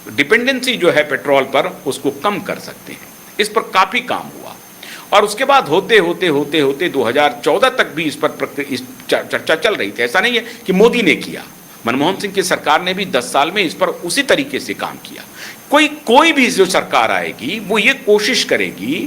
Dependency जो है petrol पर उसको कम कर सकते हैं। इस पर काफ़ी काम हुआ और उसके बाद होते होते होते होते 2014 तक भी इस पर इस चर्चा चल रही थी। ऐसा नहीं है कि मोदी ने किया, मनमोहन सिंह की सरकार ने भी 10 साल में इस पर उसी तरीके से काम किया। कोई भी जो सरकार आएगी वो ये कोशिश करेगी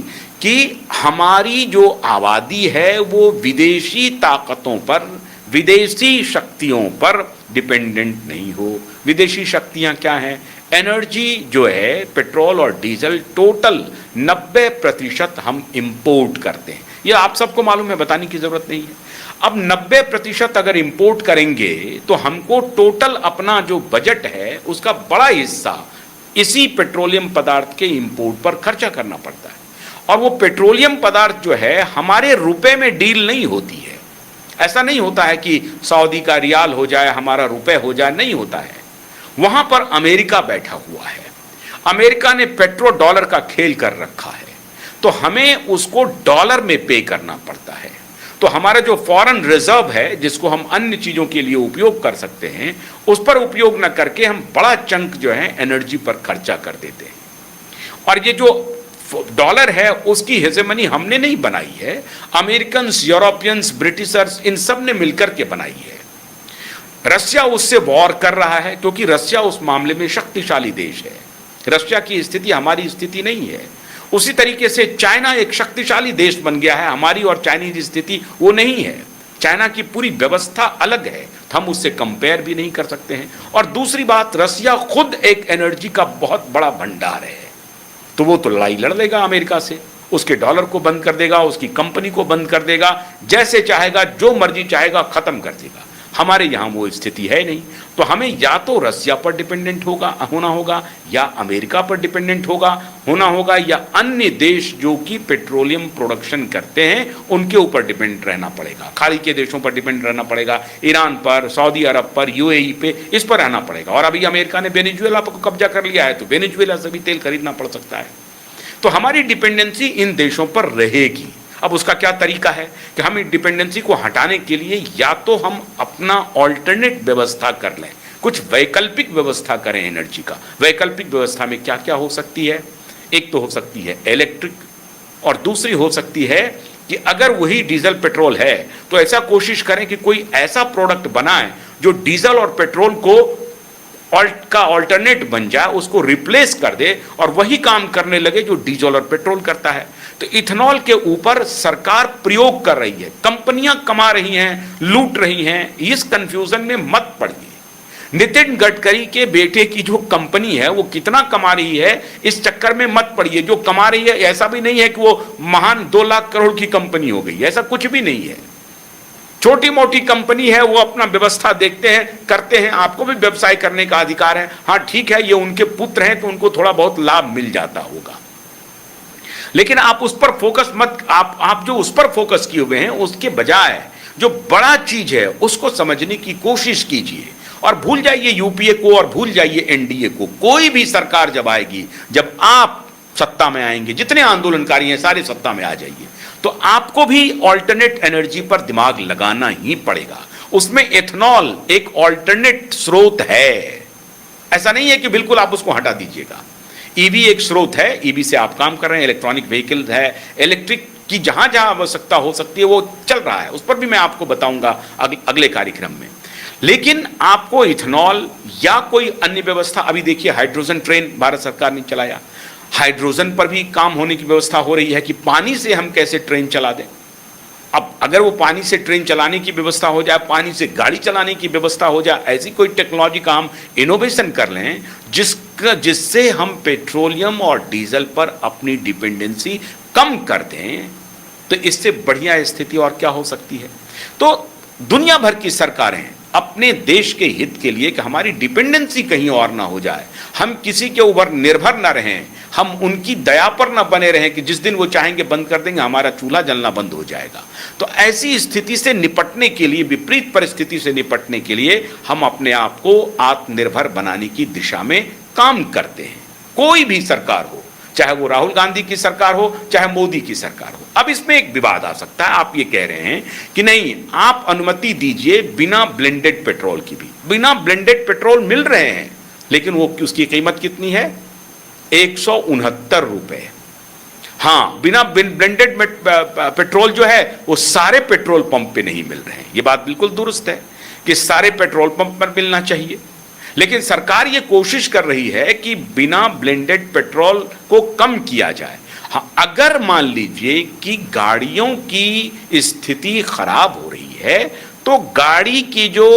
कि हमारी जो आबादी है वो विदेशी ताकतों पर, विदेशी शक्तियों पर डिपेंडेंट नहीं हो। विदेशी शक्तियां क्या हैं? एनर्जी जो है पेट्रोल और डीजल टोटल 90% हम इंपोर्ट करते हैं। ये आप सबको मालूम है, बताने की जरूरत नहीं है। अब 90% अगर इंपोर्ट करेंगे तो हमको टोटल अपना जो बजट है उसका बड़ा हिस्सा इसी पेट्रोलियम पदार्थ के इंपोर्ट पर खर्चा करना पड़ता है। और वो पेट्रोलियम पदार्थ जो है हमारे रुपए में डील नहीं होती है। ऐसा नहीं होता है कि सऊदी का रियाल हो जाए हमारा रुपए हो जाए, नहीं होता है। वहां पर अमेरिका बैठा हुआ है, अमेरिका ने पेट्रो डॉलर का खेल कर रखा है, तो हमें उसको डॉलर में पे करना पड़ता है। तो हमारा जो फॉरेन रिजर्व है जिसको हम अन्य चीजों के लिए उपयोग कर सकते हैं, उस पर उपयोग न करके हम बड़ा चंक जो है एनर्जी पर खर्चा कर देते हैं। और ये जो डॉलर है उसकी हेजेमनी हमने नहीं बनाई है, अमेरिकन, यूरोपियंस, ब्रिटिशर्स इन सब ने मिलकर के बनाई है। रशिया उससे वॉर कर रहा है क्योंकि रशिया उस मामले में शक्तिशाली देश है। रशिया की स्थिति हमारी स्थिति नहीं है। उसी तरीके से चाइना एक शक्तिशाली देश बन गया है, हमारी और चाइनीज स्थिति वो नहीं है। चाइना की पूरी व्यवस्था अलग है, हम उससे कंपेयर भी नहीं कर सकते हैं। और दूसरी बात, रशिया खुद एक एनर्जी का बहुत बड़ा भंडार है, तो वो तो लड़ाई लड़ लेगा अमेरिका से, उसके डॉलर को बंद कर देगा, उसकी कंपनी को बंद कर देगा, जैसे चाहेगा जो मर्जी चाहेगा खत्म कर देगा। हमारे यहाँ वो स्थिति है नहीं। तो हमें या तो रसिया पर डिपेंडेंट होना होगा या अमेरिका पर डिपेंडेंट होना होगा या अन्य देश जो कि पेट्रोलियम प्रोडक्शन करते हैं उनके ऊपर डिपेंड रहना पड़ेगा। खाड़ी के देशों पर डिपेंड रहना पड़ेगा, ईरान पर, सऊदी अरब पर, यूएई पे, इस पर रहना पड़ेगा। और अभी अमेरिका ने वेनेजुएला पर कब्जा कर लिया है, तो वेनेजुएला से भी तेल खरीदना पड़ सकता है। तो हमारी डिपेंडेंसी इन देशों पर रहेगी। अब उसका क्या तरीका है कि हम इस डिपेंडेंसी को हटाने के लिए या तो हम अपना ऑल्टरनेट व्यवस्था कर लें, कुछ वैकल्पिक व्यवस्था करें एनर्जी का। वैकल्पिक व्यवस्था में क्या क्या हो सकती है? एक तो हो सकती है इलेक्ट्रिक, और दूसरी हो सकती है कि अगर वही डीजल पेट्रोल है तो ऐसा कोशिश करें कि कोई ऐसा प्रोडक्ट बनाए जो डीजल और पेट्रोल को का ऑल्टरनेट बन जाए, उसको रिप्लेस कर दे और वही काम करने लगे जो डीजल और पेट्रोल करता है। तो इथेनॉल के ऊपर सरकार प्रयोग कर रही है, कंपनियां कमा रही हैं, लूट रही हैं। इस कंफ्यूजन में मत पड़िए। नितिन गडकरी के बेटे की जो कंपनी है वो कितना कमा रही है इस चक्कर में मत पड़िए। जो कमा रही है ऐसा भी नहीं है कि वो महान 2 लाख करोड़ की कंपनी हो गई, ऐसा कुछ भी नहीं है। छोटी मोटी कंपनी है, वो अपना व्यवस्था देखते हैं, करते हैं। आपको भी व्यवसाय करने का अधिकार है। हाँ ठीक है, ये उनके पुत्र हैं तो उनको थोड़ा बहुत लाभ मिल जाता होगा, लेकिन आप उस पर फोकस मत, आप जो उस पर फोकस किए हुए हैं उसके बजाय जो बड़ा चीज है उसको समझने की कोशिश कीजिए और भूल जाइए यूपीए को और भूल जाइए एनडीए को। कोई भी सरकार जब आएगी, जब आप सत्ता में आएंगे, जितने आंदोलनकारी हैं सारे सत्ता में आ जाइए, तो आपको भी ऑल्टरनेट एनर्जी पर दिमाग लगाना ही पड़ेगा। उसमें एथनॉल एक ऑल्टरनेट स्रोत है, ऐसा नहीं है कि बिल्कुल आप उसको हटा दीजिएगा। ईवी एक स्रोत है, ईवी से आप काम कर रहे हैं, इलेक्ट्रॉनिक व्हीकल है, इलेक्ट्रिक की जहां जहां आवश्यकता हो सकती है वो चल रहा है, उस पर भी मैं आपको बताऊंगा अगले कार्यक्रम में। लेकिन आपको इथेनॉल या कोई अन्य व्यवस्था, अभी देखिए हाइड्रोजन ट्रेन भारत सरकार ने चलाया, हाइड्रोजन पर भी काम होने की व्यवस्था हो रही है कि पानी से हम कैसे ट्रेन चला दें। अब अगर वो पानी से ट्रेन चलाने की व्यवस्था हो जाए, पानी से गाड़ी चलाने की व्यवस्था हो जाए, ऐसी कोई टेक्नोलॉजी का हम इनोवेशन कर लें जिससे हम पेट्रोलियम और डीजल पर अपनी डिपेंडेंसी कम कर दें, तो इससे बढ़िया स्थिति और क्या हो सकती है। तो दुनिया भर की सरकारें अपने देश के हित के लिए कि हमारी डिपेंडेंसी कहीं और ना हो जाए, हम किसी के ऊपर निर्भर ना रहें, हम उनकी दया पर ना बने रहें कि जिस दिन वो चाहेंगे बंद कर देंगे, हमारा चूल्हा जलना बंद हो जाएगा। तो ऐसी स्थिति से निपटने के लिए, विपरीत परिस्थिति से निपटने के लिए हम अपने आप को आत्मनिर्भर बनाने की दिशा में काम करते हैं। कोई भी सरकार हो, चाहे वो राहुल गांधी की सरकार हो, चाहे मोदी की सरकार हो। अब इसमें एक विवाद आ सकता है, आप ये कह रहे हैं कि नहीं आप अनुमति दीजिए बिना ब्लेंडेड पेट्रोल की भी। बिना ब्लेंडेड पेट्रोल मिल रहे हैं, लेकिन वो उसकी कीमत कितनी है? 169 रुपए। हाँ, बिना ब्लेंडेड पेट्रोल जो है वो सारे पेट्रोल पंप पे नहीं मिल रहे हैं। ये बात बिल्कुल दुरुस्त है कि सारे पेट्रोल पंप पर मिलना चाहिए, लेकिन सरकार ये कोशिश कर रही है कि बिना ब्लेंडेड पेट्रोल को कम किया जाए। हाँ, अगर मान लीजिए कि गाड़ियों की स्थिति खराब हो रही है तो गाड़ी की जो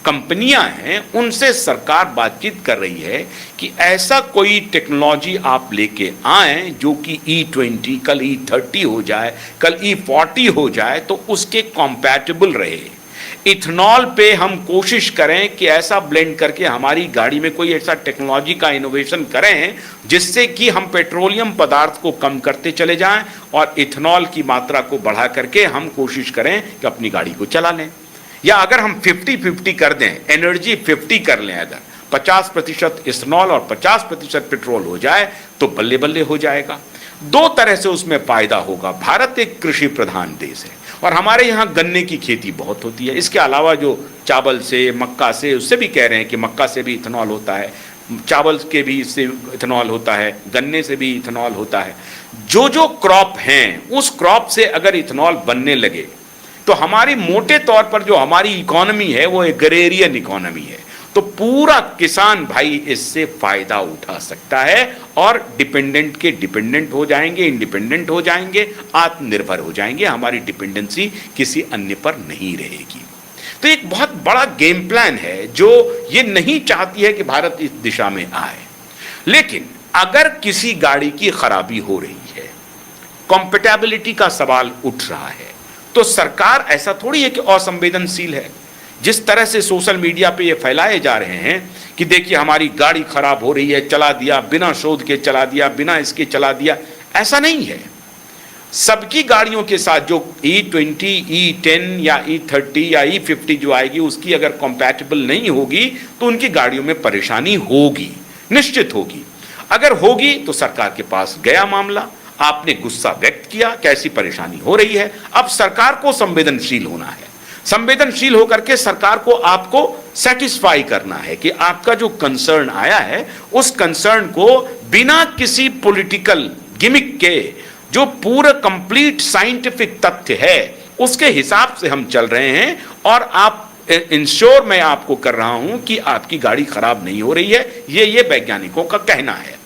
कंपनियां हैं उनसे सरकार बातचीत कर रही है कि ऐसा कोई टेक्नोलॉजी आप लेके आए जो कि E20, कल E30 हो जाए, कल E40 हो जाए, तो उसके कॉम्पैटिबल रहे। इथेनॉल पे हम कोशिश करें कि ऐसा ब्लेंड करके हमारी गाड़ी में कोई ऐसा टेक्नोलॉजी का इनोवेशन करें जिससे कि हम पेट्रोलियम पदार्थ को कम करते चले जाएं और इथेनॉल की मात्रा को बढ़ा करके हम कोशिश करें कि अपनी गाड़ी को चला लें। या अगर हम 50-50 कर दें, एनर्जी 50 कर लें, अगर 50% इथेनॉल और 50% पेट्रोल हो जाए तो बल्ले बल्ले हो जाएगा। दो तरह से उसमें फायदा होगा। भारत एक कृषि प्रधान देश है और हमारे यहाँ गन्ने की खेती बहुत होती है। इसके अलावा जो चावल से, मक्का से, उससे भी कह रहे हैं कि मक्का से भी इथेनॉल होता है, चावल के भी इससे इथेनॉल होता है, गन्ने से भी इथेनॉल होता है। जो जो क्रॉप हैं उस क्रॉप से अगर इथेनॉल बनने लगे तो हमारी मोटे तौर पर जो हमारी इकोनॉमी है वो एग्रेरियन इकोनॉमी है, तो पूरा किसान भाई इससे फायदा उठा सकता है और डिपेंडेंट के डिपेंडेंट हो जाएंगे, इंडिपेंडेंट हो जाएंगे, आत्मनिर्भर हो जाएंगे। हमारी डिपेंडेंसी किसी अन्य पर नहीं रहेगी। तो एक बहुत बड़ा गेम प्लान है जो ये नहीं चाहती है कि भारत इस दिशा में आए। लेकिन अगर किसी गाड़ी की खराबी हो रही है, कॉम्पेटेबिलिटी का सवाल उठ रहा है, तो सरकार ऐसा थोड़ी है कि असंवेदनशील है। जिस तरह से सोशल मीडिया पे ये फैलाए जा रहे हैं कि देखिए हमारी गाड़ी खराब हो रही है, चला दिया, बिना शोध के चला दिया, बिना इसके चला दिया, ऐसा नहीं है। सबकी गाड़ियों के साथ जो E20, E10 या E30 या E50 जो आएगी उसकी अगर कंपैटिबल नहीं होगी तो उनकी गाड़ियों में परेशानी होगी, निश्चित होगी। अगर होगी तो सरकार के पास गया मामला, आपने गुस्सा व्यक्त किया, कैसी परेशानी हो रही है। अब सरकार को संवेदनशील होना है। संवेदनशील होकर के सरकार को आपको सेटिस्फाई करना है कि आपका जो कंसर्न आया है उस कंसर्न को बिना किसी पॉलिटिकल गिमिक के, जो पूरा कंप्लीट साइंटिफिक तथ्य है उसके हिसाब से हम चल रहे हैं और आप इंश्योर मैं आपको कर रहा हूं कि आपकी गाड़ी खराब नहीं हो रही है। ये वैज्ञानिकों का कहना है।